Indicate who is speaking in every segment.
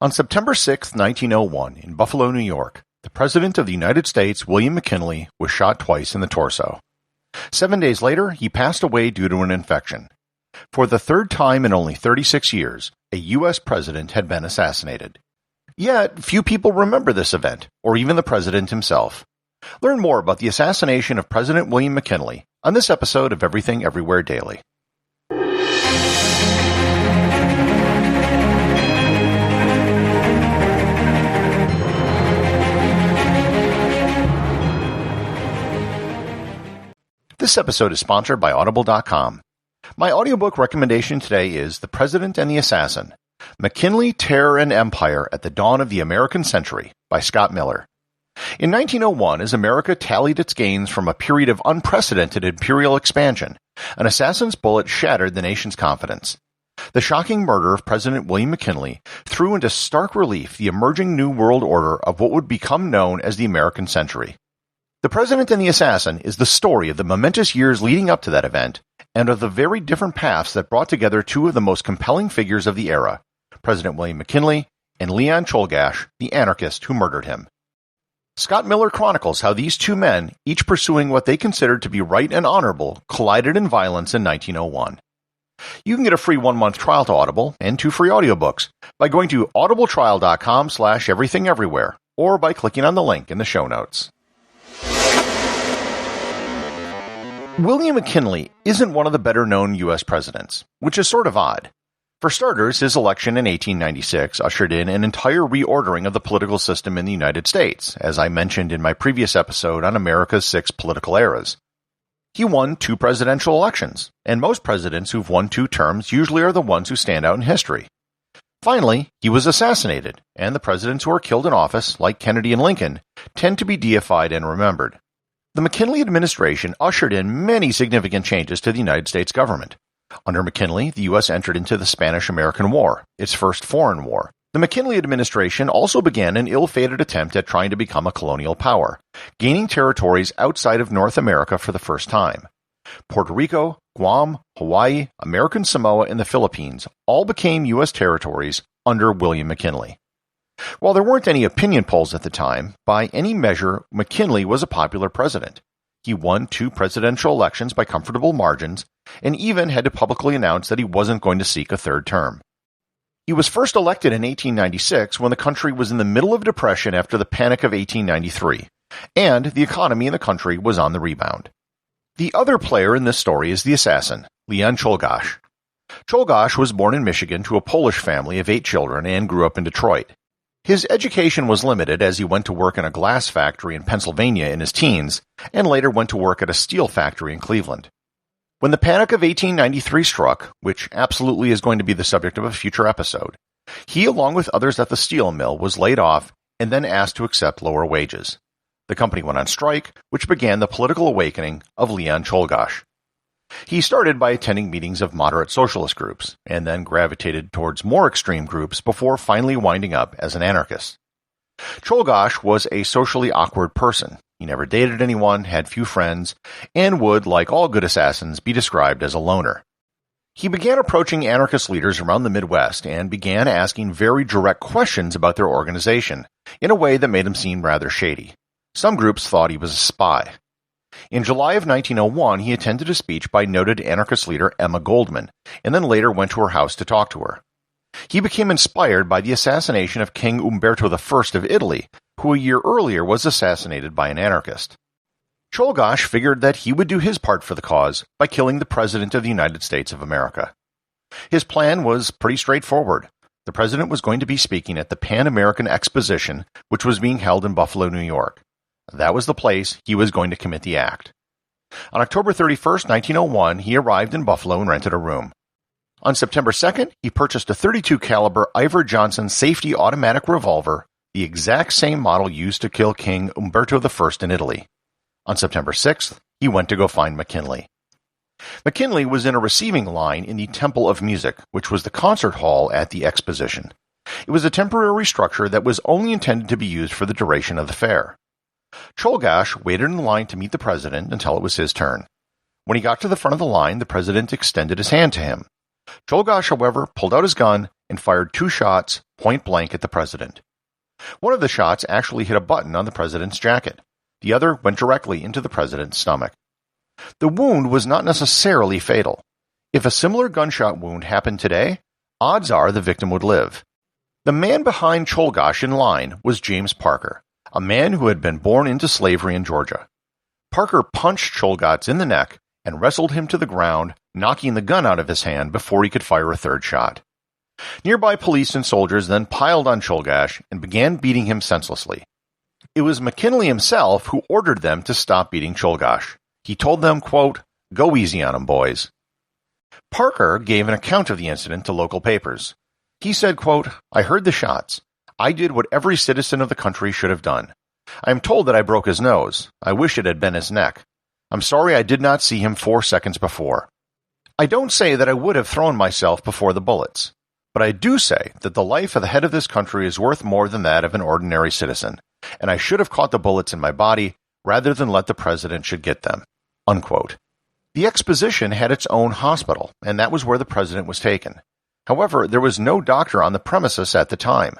Speaker 1: On September 6, 1901, in Buffalo, New York, the President of the United States, William McKinley, was shot twice in the torso. 7 days later, he passed away due to an infection. For the third time in only 36 years, a U.S. president had been assassinated. Yet, few people remember this event, or even the president himself. Learn more about the assassination of President William McKinley on this episode of Everything Everywhere Daily. This episode is sponsored by Audible.com. My audiobook recommendation today is The President and the Assassin, McKinley, Terror, and Empire at the Dawn of the American Century by Scott Miller. In 1901, as America tallied its gains from a period of unprecedented imperial expansion, an assassin's bullet shattered the nation's confidence. The shocking murder of President William McKinley threw into stark relief the emerging new world order of what would become known as the American Century. The President and the Assassin is the story of the momentous years leading up to that event, and of the very different paths that brought together two of the most compelling figures of the era, President William McKinley and Leon Czolgosz, the anarchist who murdered him. Scott Miller chronicles how these two men, each pursuing what they considered to be right and honorable, collided in violence in 1901. You can get a free 1-month trial to Audible and 2 free audiobooks by going to audibletrial.com/everythingeverywhere or by clicking on the link in the show notes. William McKinley isn't one of the better-known U.S. presidents, which is sort of odd. For starters, his election in 1896 ushered in an entire reordering of the political system in the United States, as I mentioned in my previous episode on America's 6 political eras. He won 2 presidential elections, and most presidents who've won 2 terms usually are the ones who stand out in history. Finally, he was assassinated, and the presidents who are killed in office, like Kennedy and Lincoln, tend to be deified and remembered. The McKinley administration ushered in many significant changes to the United States government. Under McKinley, the U.S. entered into the Spanish-American War, its first foreign war. The McKinley administration also began an ill-fated attempt at trying to become a colonial power, gaining territories outside of North America for the first time. Puerto Rico, Guam, Hawaii, American Samoa, and the Philippines all became U.S. territories under William McKinley. While there weren't any opinion polls at the time, by any measure, McKinley was a popular president. He won 2 presidential elections by comfortable margins, and even had to publicly announce that he wasn't going to seek a third term. He was first elected in 1896 when the country was in the middle of depression after the Panic of 1893, and the economy in the country was on the rebound. The other player in this story is the assassin, Leon Czolgosz. Czolgosz was born in Michigan to a Polish family of 8 children and grew up in Detroit. His education was limited as he went to work in a glass factory in Pennsylvania in his teens, and later went to work at a steel factory in Cleveland. When the Panic of 1893 struck, which absolutely is going to be the subject of a future episode, he, along with others at the steel mill, was laid off and then asked to accept lower wages. The company went on strike, which began the political awakening of Leon Czolgosz. He started by attending meetings of moderate socialist groups, and then gravitated towards more extreme groups before finally winding up as an anarchist. Czolgosz was a socially awkward person. He never dated anyone, had few friends, and would, like all good assassins, be described as a loner. He began approaching anarchist leaders around the Midwest and began asking very direct questions about their organization, in a way that made him seem rather shady. Some groups thought he was a spy. In July of 1901, he attended a speech by noted anarchist leader Emma Goldman, and then later went to her house to talk to her. He became inspired by the assassination of King Umberto I of Italy, who a year earlier was assassinated by an anarchist. Czolgosz figured that he would do his part for the cause by killing the President of the United States of America. His plan was pretty straightforward. The President was going to be speaking at the Pan-American Exposition, which was being held in Buffalo, New York. That was the place he was going to commit the act. On October 31st, 1901, he arrived in Buffalo and rented a room. On September 2nd, he purchased a .32 caliber Iver Johnson safety automatic revolver, the exact same model used to kill King Umberto I in Italy. On September 6th, he went to go find McKinley. McKinley was in a receiving line in the Temple of Music, which was the concert hall at the exposition. It was a temporary structure that was only intended to be used for the duration of the fair. Czolgosz waited in line to meet the president until it was his turn. When he got to the front of the line, the president extended his hand to him. Czolgosz, however, pulled out his gun and fired 2 shots, point blank at the president. One of the shots actually hit a button on the president's jacket. The other went directly into the president's stomach. The wound was not necessarily fatal. If a similar gunshot wound happened today, odds are the victim would live. The man behind Czolgosz in line was James Parker, a man who had been born into slavery in Georgia. Parker punched Czolgosz in the neck and wrestled him to the ground, knocking the gun out of his hand before he could fire a third shot. Nearby police and soldiers then piled on Czolgosz and began beating him senselessly. It was McKinley himself who ordered them to stop beating Czolgosz. He told them, quote, "Go easy on him, boys." Parker gave an account of the incident to local papers. He said, quote, "I heard the shots. I did what every citizen of the country should have done. I am told that I broke his nose. I wish it had been his neck. I'm sorry I did not see him 4 seconds before. I don't say that I would have thrown myself before the bullets, but I do say that the life of the head of this country is worth more than that of an ordinary citizen, and I should have caught the bullets in my body rather than let the president should get them." Unquote. The exposition had its own hospital, and that was where the president was taken. However, there was no doctor on the premises at the time.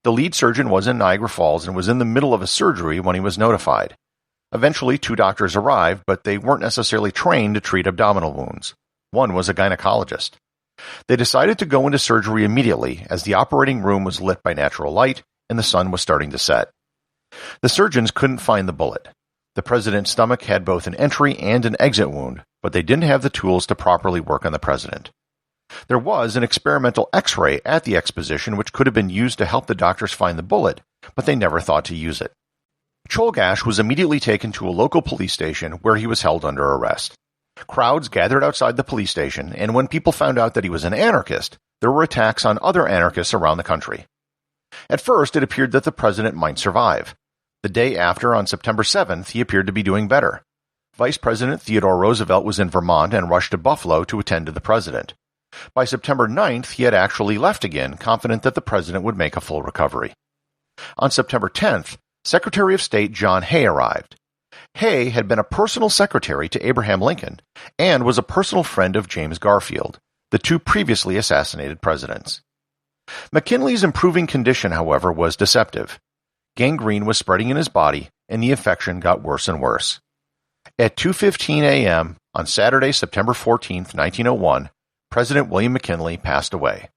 Speaker 1: The lead surgeon was in Niagara Falls and was in the middle of a surgery when he was notified. Eventually, 2 doctors arrived, but they weren't necessarily trained to treat abdominal wounds. One was a gynecologist. They decided to go into surgery immediately as the operating room was lit by natural light and the sun was starting to set. The surgeons couldn't find the bullet. The president's stomach had both an entry and an exit wound, but they didn't have the tools to properly work on the president. There was an experimental X-ray at the exposition which could have been used to help the doctors find the bullet, but they never thought to use it. Czolgosz was immediately taken to a local police station where he was held under arrest. Crowds gathered outside the police station, and when people found out that he was an anarchist, there were attacks on other anarchists around the country. At first, it appeared that the president might survive. The day after, on September 7th, he appeared to be doing better. Vice President Theodore Roosevelt was in Vermont and rushed to Buffalo to attend to the president. By September 9th, he had actually left again, confident that the president would make a full recovery. On September 10th, Secretary of State John Hay arrived. Hay had been a personal secretary to Abraham Lincoln and was a personal friend of James Garfield, the 2 previously assassinated presidents. McKinley's improving condition, however, was deceptive. Gangrene was spreading in his body, and the infection got worse and worse. At 2:15 a.m. on Saturday, September 14, 1901, President William McKinley passed away.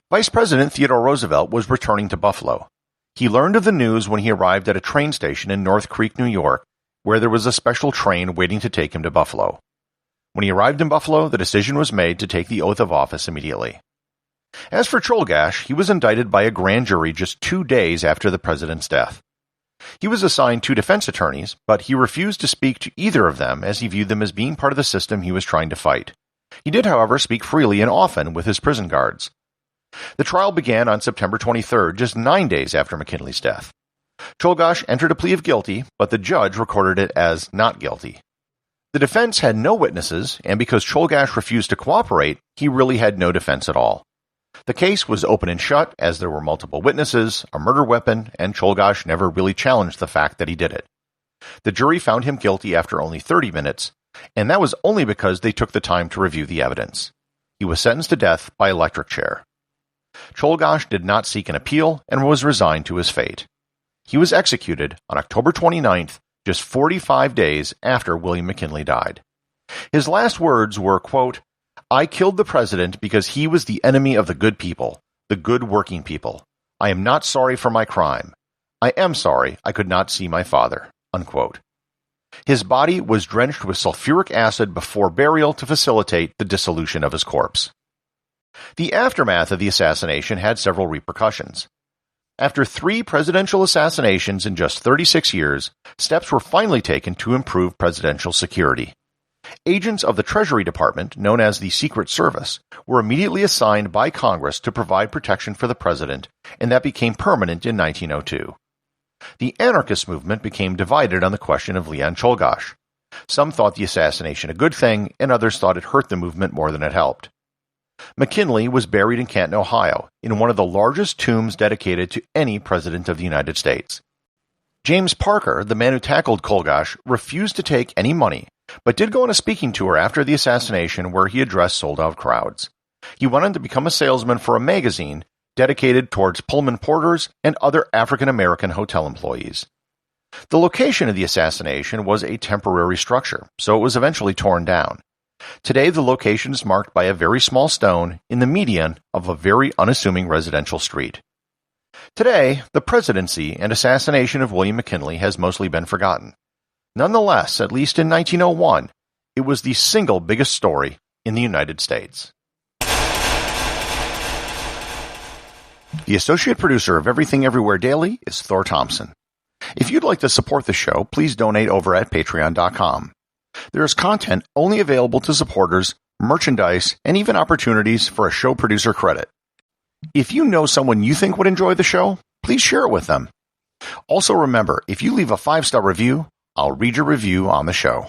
Speaker 1: Vice President Theodore Roosevelt was returning to Buffalo. He learned of the news when he arrived at a train station in North Creek, New York, where there was a special train waiting to take him to Buffalo. When he arrived in Buffalo, the decision was made to take the oath of office immediately. As for Czolgosz, he was indicted by a grand jury just 2 days after the president's death. He was assigned 2 defense attorneys, but he refused to speak to either of them as he viewed them as being part of the system he was trying to fight. He did, however, speak freely and often with his prison guards. The trial began on September 23rd, just 9 days after McKinley's death. Czolgosz entered a plea of guilty, but the judge recorded it as not guilty. The defense had no witnesses, and because Czolgosz refused to cooperate, he really had no defense at all. The case was open and shut as there were multiple witnesses, a murder weapon, and Czolgosz never really challenged the fact that he did it. The jury found him guilty after only 30 minutes, and that was only because they took the time to review the evidence. He was sentenced to death by electric chair. Czolgosz did not seek an appeal and was resigned to his fate. He was executed on October 29th, just 45 days after William McKinley died. His last words were, quote, "I killed the president because he was the enemy of the good people, the good working people. I am not sorry for my crime. I am sorry I could not see my father." Unquote. His body was drenched with sulfuric acid before burial to facilitate the dissolution of his corpse. The aftermath of the assassination had several repercussions. After 3 presidential assassinations in just 36 years, steps were finally taken to improve presidential security. Agents of the Treasury Department, known as the Secret Service, were immediately assigned by Congress to provide protection for the president, and that became permanent in 1902. The anarchist movement became divided on the question of Leon Czolgosz. Some thought the assassination a good thing, and others thought it hurt the movement more than it helped. McKinley was buried in Canton, Ohio, in one of the largest tombs dedicated to any president of the United States. James Parker, the man who tackled Czolgosz, refused to take any money, but did go on a speaking tour after the assassination where he addressed sold-out crowds. He went on to become a salesman for a magazine dedicated towards Pullman porters and other African American hotel employees. The location of the assassination was a temporary structure, so it was eventually torn down. Today, the location is marked by a very small stone in the median of a very unassuming residential street. Today, the presidency and assassination of William McKinley has mostly been forgotten. Nonetheless, at least in 1901, it was the single biggest story in the United States. The associate producer of Everything Everywhere Daily is Thor Thomsen. If you'd like to support the show, please donate over at patreon.com. There is content only available to supporters, merchandise, and even opportunities for a show producer credit. If you know someone you think would enjoy the show, please share it with them. Also remember, if you leave a 5-star review, I'll read your review on the show.